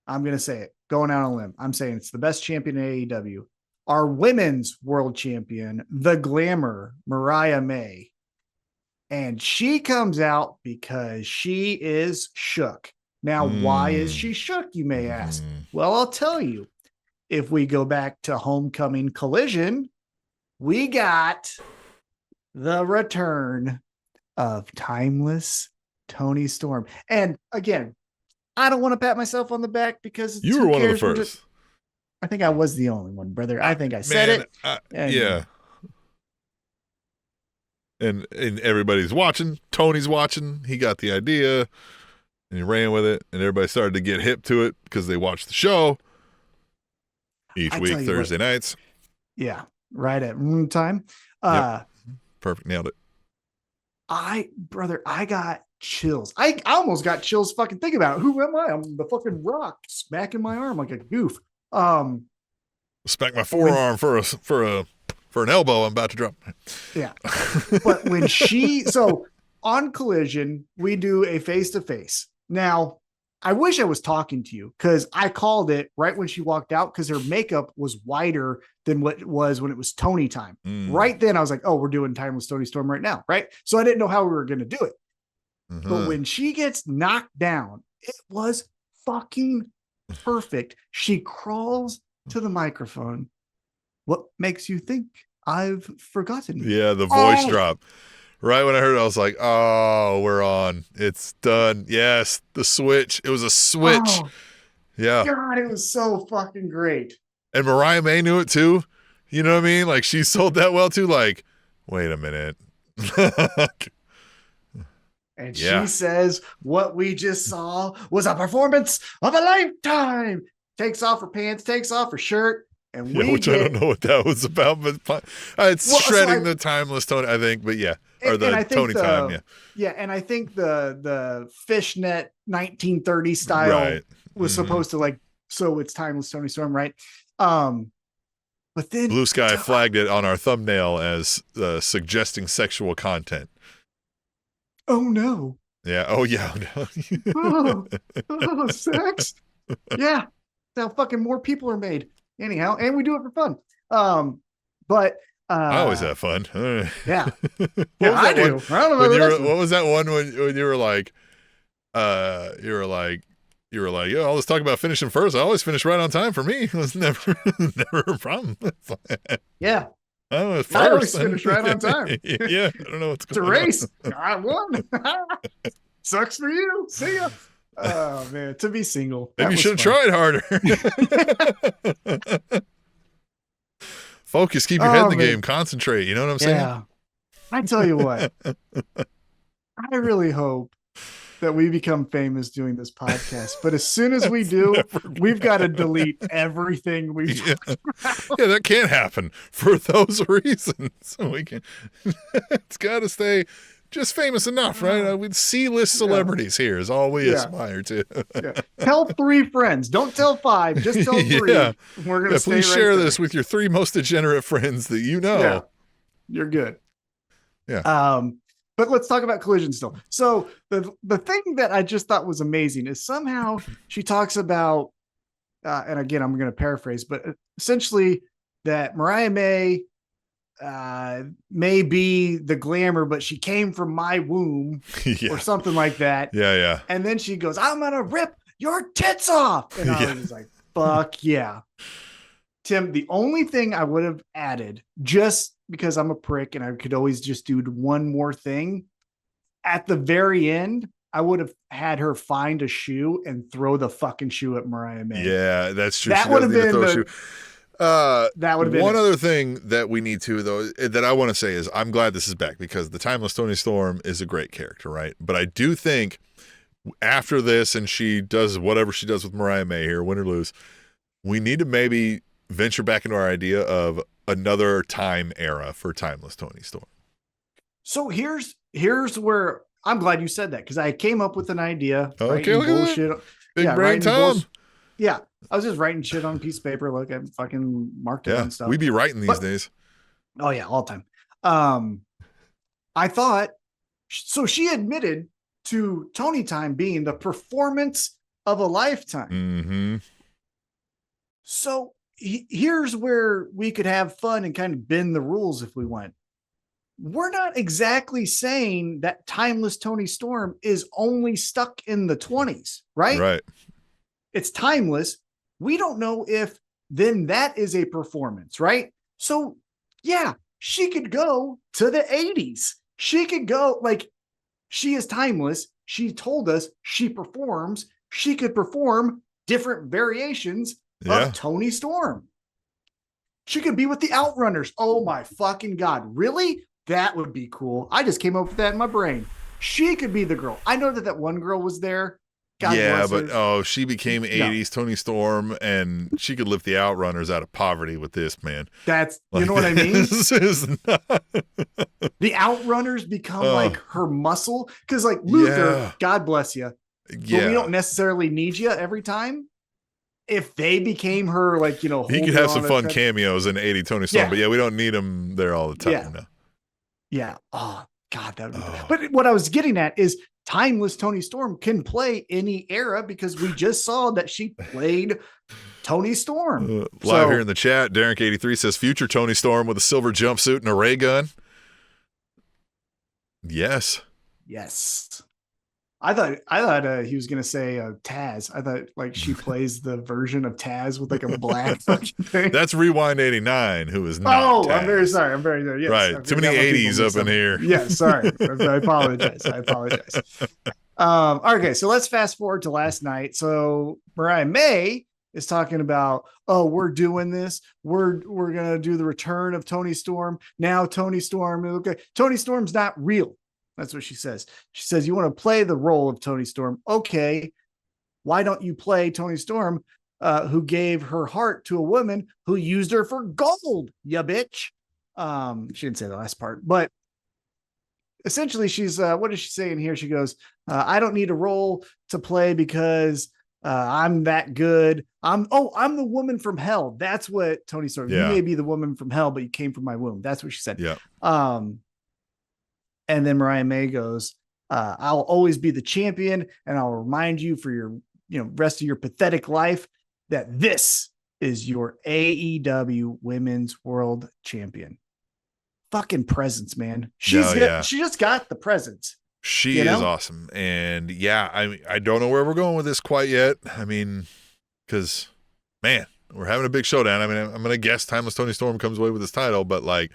I'm going to say it, going out on a limb. I'm saying it's the best champion in AEW. Our women's world champion, the Glamour, Mariah May. And she comes out because she is shook. Now, why is she shook, you may ask? Well, I'll tell you. If we go back to Homecoming Collision, we got the return of timeless Toni Storm. And again, I don't want to pat myself on the back because you were one of the first. I think I was the only one, brother. I think I said it. Yeah. And everybody's watching. Tony's watching. He got the idea and he ran with it. And everybody started to get hip to it because they watched the show each week, Thursday nights. Yeah. Right at room time. Yep. Perfect. Nailed it. I got chills. I almost got chills fucking thinking about it. Who am I? I'm the fucking Rock smacking my arm like a goof. Smack my forearm for an elbow I'm about to drop. Yeah. But when on Collision, we do a face-to-face. Now, I wish I was talking to you because I called it right when she walked out because her makeup was wider than what it was when it was Toni time. Right then, I was like, oh, we're doing Timeless Toni Storm right now, right? So I didn't know how we were going to do it. But when she gets knocked down, it was fucking perfect. She crawls to the microphone. What makes you think I've forgotten? Yeah, the voice drop. Right when I heard it, I was like, oh, we're on. It's done. Yes, the switch. It was a switch. Oh, yeah. God, it was so fucking great. And Mariah May knew it too. You know what I mean? Like, she sold that well too. Like, wait a minute. And she says, what we just saw was a performance of a lifetime. Takes off her pants, takes off her shirt. And I don't know what that was about, but it's shredding the timeless Toni, I think. But yeah, or the Toni time, yeah. Yeah, and I think the fishnet 1930 style was supposed to so it's timeless Toni Storm, right? But then Blue Sky flagged it on our thumbnail as suggesting sexual content. Oh no. Yeah. Oh yeah. No. Sex. Yeah. Now fucking more people are made. Anyhow, and we do it for fun. But I always have fun. Yeah. I do. I don't know. What was that one when you were like, yeah, let's talk about finishing first. I always finish right on time for me. It was never a problem. Yeah. I always finish right on time. Yeah. I don't know what's going on. It's a race. I won. Sucks for you. See ya. Oh man, to be single. Maybe you should have tried harder. Focus, keep your head in the game, concentrate. You know what I'm saying? Yeah. I tell you what, I really hope that we become famous doing this podcast. But as soon as we do, we've got to delete everything we've talked about. Yeah, that can't happen for those reasons. We can. It's got to stay just famous enough, right? With C-list celebrities here is all we aspire to. Tell 3 friends. Don't tell 5. Just tell 3. Yeah. We're going to stay please share this with your 3 most degenerate friends that you know. Yeah. You're good. Yeah. But let's talk about Collision still. So the thing that I just thought was amazing is somehow she talks about, and again, I'm going to paraphrase, but essentially that Mariah May may be the Glamour, but she came from my womb or something like that. Yeah. And then she goes, I'm going to rip your tits off. And I was like, fuck yeah. Tim, the only thing I would have added, just because I'm a prick and I could always just do one more thing, at the very end, I would have had her find a shoe and throw the fucking shoe at Mariah May. Yeah, that's true. That would have been that would have been one other thing that we need to, though, that I want to say is I'm glad this is back because the Timeless Toni Storm is a great character, right? But I do think after this and she does whatever she does with Mariah May here, win or lose, we need to maybe venture back into our idea of another time era for Timeless Toni Storm. So here's where I'm glad you said that because I came up with an idea. Okay, look bullshit. At that. Big brain Tom. Yeah, I was just writing shit on a piece of paper. Look, I fucking marked it and stuff. We be writing these days. Oh yeah, all the time. I thought so. She admitted to Toni time being the performance of a lifetime. Mm-hmm. So here's where we could have fun and kind of bend the rules if we want. We're not exactly saying that timeless Toni Storm is only stuck in the 20s, right? Right. It's timeless. We don't know if then that is a performance, right? So yeah, she could go to the 80s. She could go, like, she is timeless. She told us she performs. She could perform different variations of Toni Storm. She could be with the Outrunners. Oh my fucking God. Really? That would be cool. I just came up with that in my brain. She could be the girl. I know that one girl was there. God yeah, but she became 80s Toni Storm, and she could lift the Outrunners out of poverty with this, man. That's, you know what I mean? The Outrunners become like her muscle. Because like Luther, God bless you. But we don't necessarily need you every time. If they became her, like, you know, he could have some fun cameos in 80 Toni Storm, but we don't need him there all the time. Yeah. Oh God, that would be But what I was getting at is timeless Toni Storm can play any era, because we just saw that she played Toni Storm. Live here in the chat, Derek83 says future Toni Storm with a silver jumpsuit and a ray gun. Yes. I thought he was gonna say Taz. I thought like she plays the version of Taz with like a black fucking thing. That's Rewind 89, who is not. Taz. I'm very sorry. Yes, right, too many 80s up in here. Yeah, sorry. I apologize. Okay, so let's fast forward to last night. So Mariah May is talking about, we're doing this. We're gonna do the return of Toni Storm. Now Toni Storm, okay. Toni Storm's not real. That's what she says. She says, you want to play the role of Toni Storm. Okay. Why don't you play Toni Storm, who gave her heart to a woman who used her for gold, ya bitch? She didn't say the last part, but essentially she's, what does she say in here? She goes, I don't need a role to play because I'm that good. I'm the woman from hell. That's what Toni Storm, you may be the woman from hell, but you came from my womb. That's what she said. Yeah. And then Mariah May goes, I'll always be the champion, and I'll remind you for your, rest of your pathetic life that this is your AEW Women's World Champion. Fucking presence, man. She just got the presence. She is awesome. And I don't know where we're going with this quite yet. I mean, because, man, we're having a big showdown. I mean, I'm going to guess Timeless Toni Storm comes away with this title, but like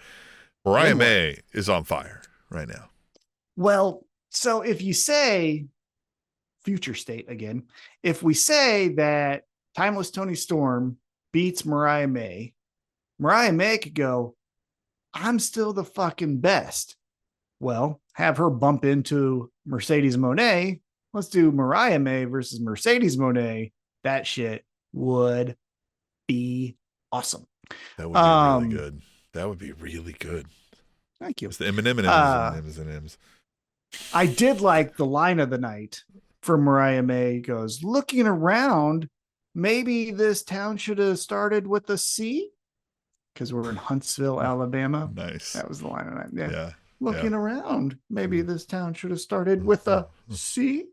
Mariah May is on fire right now. Well, so if you say future state again, if we say that Timeless Toni Storm beats Mariah May could go, I'm still the fucking best. Well, have her bump into Mercedes Moné. Let's do Mariah May versus Mercedes Moné. That shit would be awesome. That would be really good. That would be really good. Thank you. It's the M&M's. I did like the line of the night for Mariah May. Goes, looking around, maybe this town should have started with a C, because we're in Huntsville, Alabama. Nice. That was the line of the night. Yeah. Looking around, maybe this town should have started with a C.